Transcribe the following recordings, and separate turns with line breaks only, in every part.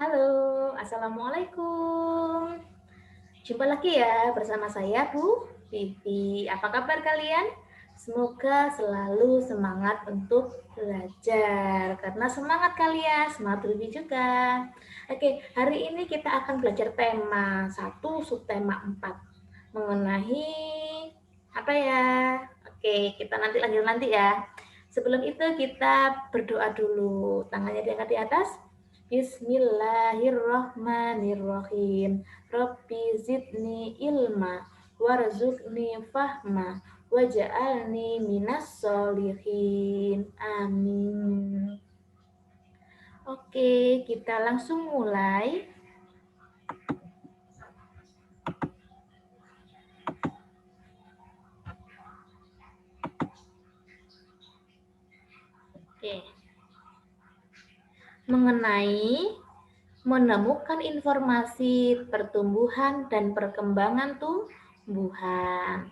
Halo, Assalamualaikum. Jumpa lagi ya bersama saya Bu Vivi. Apa kabar kalian? Semoga selalu semangat untuk belajar. Karena semangat kalian, semangat Vivi juga. Oke, hari ini kita akan belajar tema 1 subtema 4 mengenai apa ya? Oke, kita lanjut nanti ya. Sebelum itu kita berdoa dulu. Tangannya diangkat di atas. Bismillahirrahmanirrahim. Rabbi zidni ilma warzuqni fahma waj'alni minas solihin. Amin. Oke, kita langsung mulai. Oke. Mengenai menemukan informasi pertumbuhan dan perkembangan tumbuhan.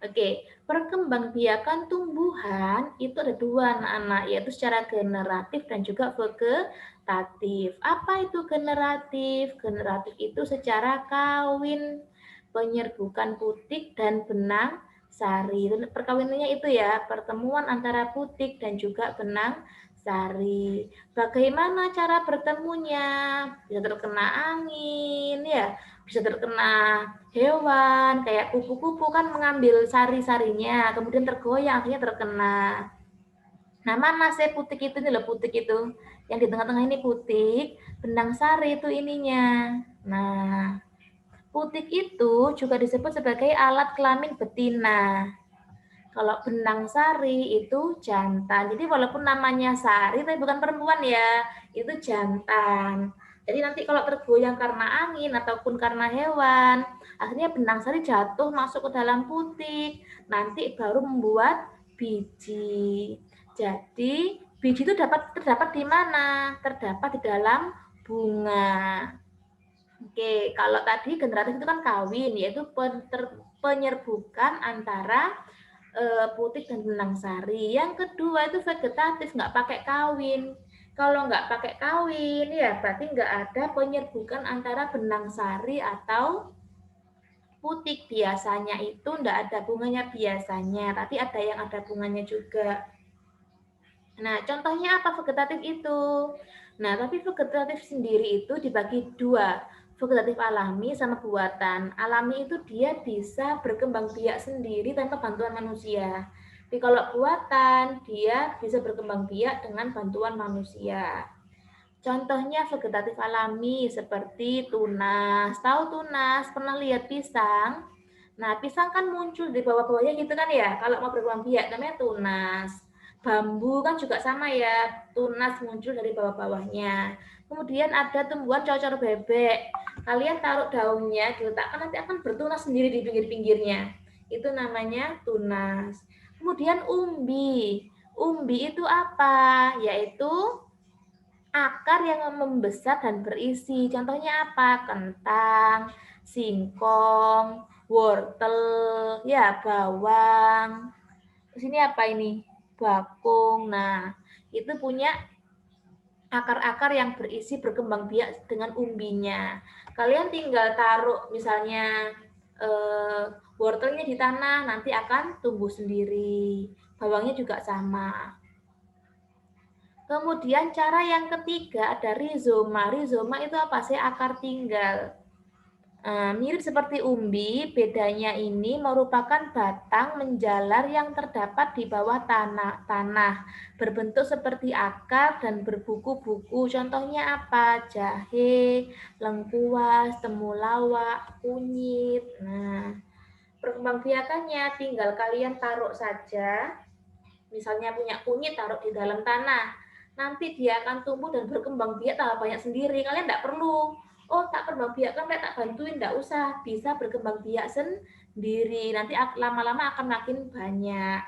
Oke, perkembangbiakan tumbuhan itu ada dua anak-anak, yaitu secara generatif dan juga vegetatif. Apa itu generatif? Generatif itu secara kawin, penyerbukan putik dan benang sari. Perkawinannya itu ya, pertemuan antara putik dan juga benang sari. Bagaimana cara bertemunya? Bisa terkena angin, ya, bisa terkena hewan, kayak kupu-kupu kan mengambil sari-sarinya, kemudian tergoyang, akhirnya terkena. Nah, mana sih putik itu, ini loh putik itu. Yang di tengah-tengah ini putik, benang sari itu ininya. Nah, putik itu juga disebut sebagai alat kelamin betina. Kalau benang sari itu jantan. Jadi walaupun namanya sari tapi bukan perempuan ya, itu jantan. Jadi nanti kalau tergoyang karena angin ataupun karena hewan, akhirnya benang sari jatuh masuk ke dalam putik. Nanti baru membuat biji. Jadi biji itu terdapat di mana? Terdapat di dalam bunga. Oke, kalau tadi generatif itu kan kawin, yaitu penyerbukan antara putik dan benang sari. Yang kedua itu vegetatif, nggak pakai kawin. Kalau nggak pakai kawin, ya berarti nggak ada penyerbukan antara benang sari atau putik. Biasanya itu nggak ada bunganya biasanya, tapi ada yang ada bunganya juga. Nah, contohnya apa vegetatif itu? Nah, tapi vegetatif sendiri itu dibagi dua, vegetatif alami sama buatan. Alami itu dia bisa berkembang biak sendiri tanpa bantuan manusia. Tapi kalau buatan, dia bisa berkembang biak dengan bantuan manusia. Contohnya vegetatif alami seperti tunas. Tahu tunas? Pernah lihat pisang? Nah, pisang kan muncul di bawah-bawahnya gitu kan ya. Kalau mau berkembang biak namanya tunas. Bambu kan juga sama ya, tunas muncul dari bawah-bawahnya. Kemudian ada tumbuhan cocor bebek. Kalian taruh daunnya, diletakkan nanti akan bertunas sendiri di pinggir-pinggirnya. Itu namanya tunas. Kemudian umbi. Umbi itu apa? Yaitu akar yang membesar dan berisi. Contohnya apa? Kentang, singkong, wortel, ya bawang. Terus ini apa ini? Bakung. Nah, itu punya akar-akar yang berisi berkembang biak dengan umbinya. Kalian tinggal taruh misalnya wortelnya di tanah, nanti akan tumbuh sendiri. Bawangnya juga sama. Kemudian cara yang ketiga ada rizoma. Rizoma itu apa sih? Akar tinggal. Mirip seperti umbi, bedanya ini merupakan batang menjalar yang terdapat di bawah tanah, berbentuk seperti akar dan berbuku-buku. Contohnya apa? Jahe, lengkuas, temulawak, kunyit. Nah, perkembangbiakannya tinggal kalian taruh saja. Misalnya punya kunyit, taruh di dalam tanah. Nanti dia akan tumbuh dan berkembang biak tambah banyak sendiri. Kalian tidak perlu, oh tak berkembang biak kan tak bantuin, tidak usah. Bisa berkembang biak sendiri. Nanti lama-lama akan makin banyak.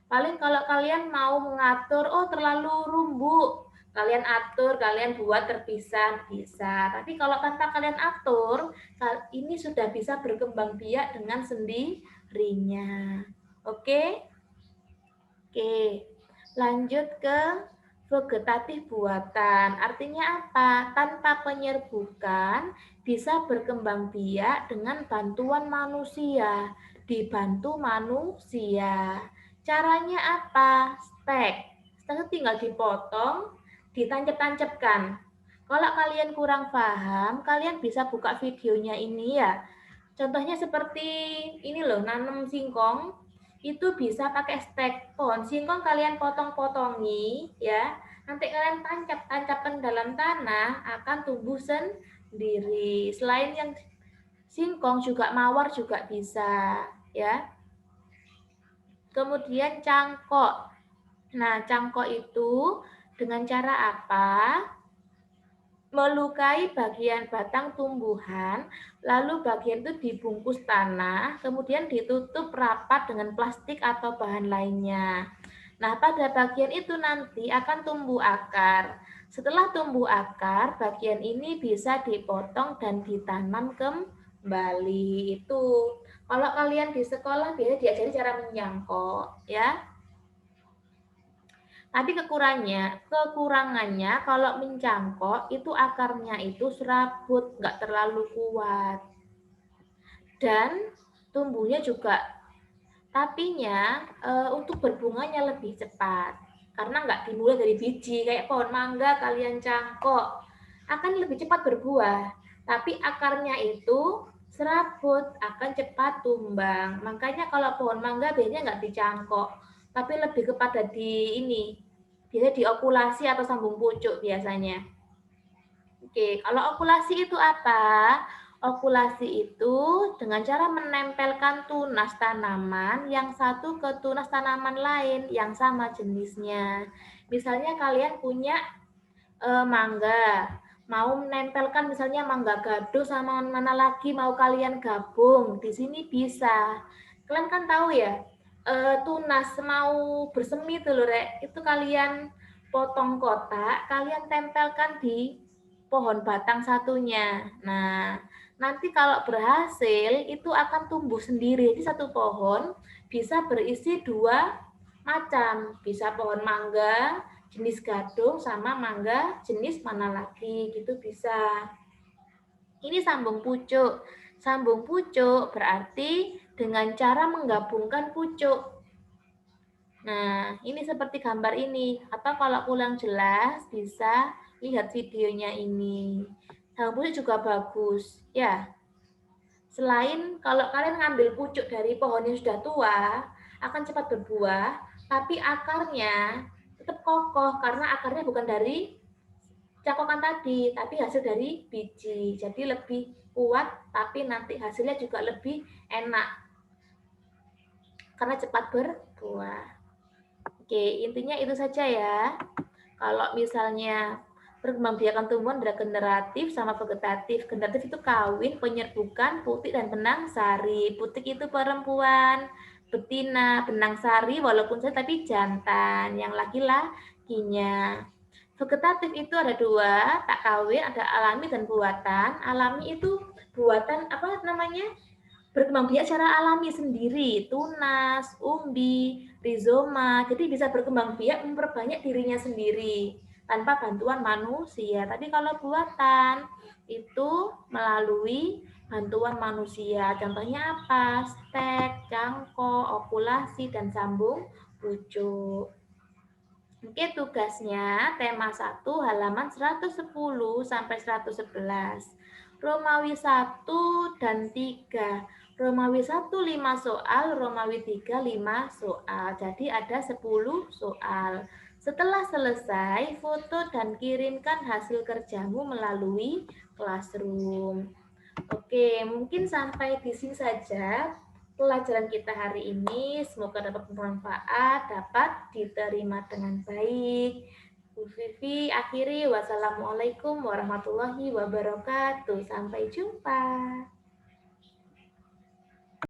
Paling kalau kalian mau mengatur, oh terlalu rumbu, kalian atur, kalian buat terpisah, bisa. Tapi kalau tanpa kalian atur, ini sudah bisa berkembang biak dengan sendirinya. Oke? Oke, lanjut ke vegetatif buatan. Artinya apa? Tanpa penyerbukan bisa berkembang biak dengan bantuan manusia. Dibantu manusia. Caranya apa? Stek. Stek itu tinggal dipotong, ditancap-tancapkan. Kalau kalian kurang paham, kalian bisa buka videonya ini ya. Contohnya seperti ini loh, nanam singkong itu bisa pakai stek. Pohon singkong kalian potong-potongi ya. Nanti kalian tancapkan dalam tanah akan tumbuh sendiri. Selain yang singkong juga mawar juga bisa ya. Kemudian cangkok. Nah, cangkok itu dengan cara apa? Melukai bagian batang tumbuhan, lalu bagian itu dibungkus tanah, kemudian ditutup rapat dengan plastik atau bahan lainnya. Nah, pada bagian itu nanti akan tumbuh akar. Setelah tumbuh akar, bagian ini bisa dipotong dan ditanam kembali. Itu kalau kalian di sekolah biasanya diajari cara menyangkok, ya. Tapi kekurangannya kalau mencangkok itu akarnya itu serabut, nggak terlalu kuat. Dan tumbuhnya juga, tapinya untuk berbunganya lebih cepat. Karena nggak dimulai dari biji, kayak pohon mangga kalian cangkok, akan lebih cepat berbuah. Tapi akarnya itu serabut, akan cepat tumbang. Makanya kalau pohon mangga biasanya nggak dicangkok, tapi lebih kepada di ini, biasanya diokulasi atau sambung pucuk biasanya. Oke, kalau okulasi itu apa? Okulasi itu dengan cara menempelkan tunas tanaman yang satu ke tunas tanaman lain yang sama jenisnya. Misalnya kalian punya mangga, mau menempelkan misalnya mangga gado sama mana lagi mau kalian gabung, di sini bisa. Kalian kan tahu ya, tunas mau bersemi tuh loh, Rek. Itu kalian potong kotak, kalian tempelkan di pohon batang satunya. Nah, nanti kalau berhasil itu akan tumbuh sendiri. Jadi satu pohon bisa berisi dua macam, bisa pohon mangga jenis gadung sama mangga jenis mana lagi gitu bisa. Ini sambung pucuk. Sambung pucuk berarti dengan cara menggabungkan pucuk. Nah, ini seperti gambar ini. Atau kalau kurang jelas bisa lihat videonya ini. Sambung pucuk juga bagus. Ya, selain kalau kalian ngambil pucuk dari pohon yang sudah tua, akan cepat berbuah, tapi akarnya tetap kokoh karena akarnya bukan dari cangkokan tadi, tapi hasil dari biji. Jadi lebih kuat, tapi nanti hasilnya juga lebih enak karena cepat berbuah. Oke, intinya itu saja ya. Kalau misalnya perkembangbiakan tumbuhan ada generatif sama vegetatif. Generatif itu kawin, penyerbukan, putik dan benang sari. Putik itu perempuan, betina, benang sari walaupun saya tapi jantan, yang laki-lakinya. Vegetatif itu ada dua, tak kawin, ada alami dan buatan. Alami itu buatan apa namanya? Berkembang biak secara alami sendiri, tunas, umbi, rizoma. Jadi bisa berkembang biak memperbanyak dirinya sendiri tanpa bantuan manusia. Tapi kalau buatan itu melalui bantuan manusia. Contohnya apa? Stek, cangkok, okulasi, dan sambung pucuk. Oke, tugasnya tema 1 halaman 110 sampai 111. Romawi 1 dan 3. Romawi 1 5 soal, Romawi 3 5 soal. Jadi ada 10 soal. Setelah selesai, foto dan kirimkan hasil kerjamu melalui Classroom. Oke, mungkin sampai di sini saja pelajaran kita hari ini. Semoga dapat bermanfaat, dapat diterima dengan baik. Bu Vivi akhiri, wassalamualaikum warahmatullahi wabarakatuh. Sampai jumpa.